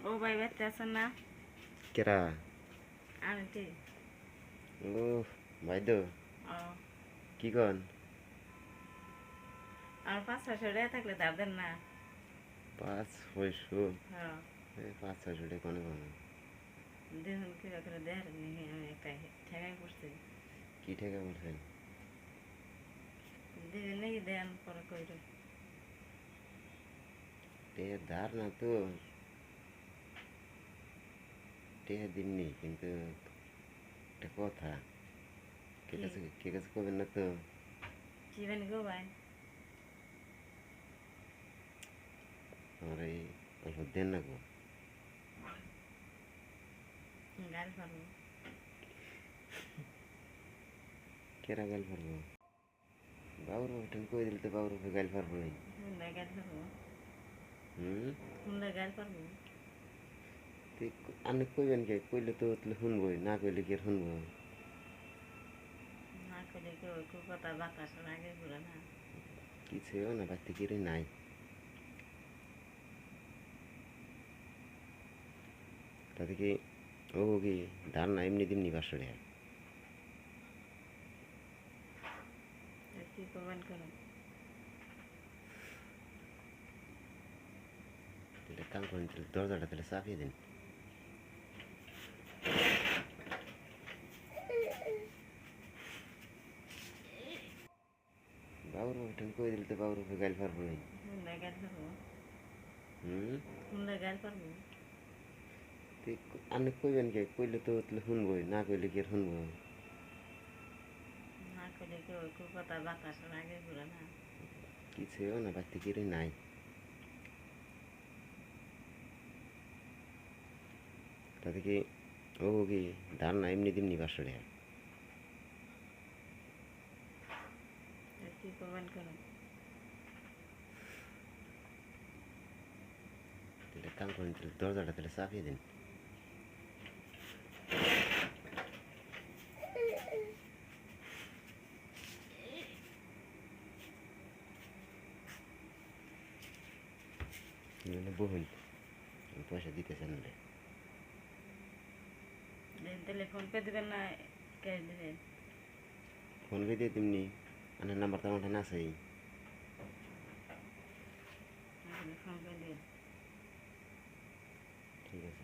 ও ভাই বাচ্চা আছেন না? কেরা? আমি কি? ও ভাইদো, ও কি কন? আমার 500-600 টাকা থাকলে ধার দেন না? 500? হ্যাঁ, 500-600 টাকা কোনে পাবো? দেখুন কি করে দেয়ার নি আমি একটা ঠেকাই পড়ছি। কি টাকা বলছেন? দিবেন নাকি দেন পরে কইরে। টেহা ধার না তো, টেহা দিমনি, কিন্তু একটা কথা, কি কে কাছে কবেন না তো। কি বানি গো ভাই? আমার এই অল্প দেন না গো। গাড়ি পারবো? কেরা গাল পারবো? বাবুর বাবুটান কই দিলে তো বাবুর বাবু গাল পারবোই। হুন্ডা গাড়ি পারবো? হুম? হুন্ডা গাড়ি পারবো? আপনি কইবেন কে? কইলে তো তাহলে শুনবই, না কইলে কি আর শুনবো? না কইলে কি ওই কথা বাতাসের আগে ঘুরে না? কিছুই না, বাড়িতে কিরে নাই। তাতে কি ও কি ধার না এমনি দিমনি 500 টাকা? কি করবেন করুন? তাহলে কাম করেন, তাহলে দরজাটা তাহলে চাপিয়ে দিন। বাবুর বাবুটান কই দিলে তো বাবুর বাবু গাল পারবোই। হুন্ডা গাড়ি পারবো? হুম? হুন্ডা গাড়ি পারবো? আপনি কইবেন কে? কইলে তো তাহলে শুনবই, না কইলে কি আর শুনবো? না কইলে কি ওই কথা বাতাসের আগে ঘুরে না? কিছুই না, বাড়িতে কিরে নাই। তাতে কি ও কি ধার না এমনি দিমনি 500 টাকা? কি করবেন করুন? তাহলে কাম করেন, তাহলে দরজাটা তাহলে চাপিয়ে দিন। বহুল পয়সা দিতেছেন না। তাহলে ফোন পে দেবেন না ক্যাশ দেবেন? ফোন পে দিয়ে দিমনি, আপনার নাম্বার তো আমার এখানে আছেই। ফোন পে দিয়ে ঠিক আছে।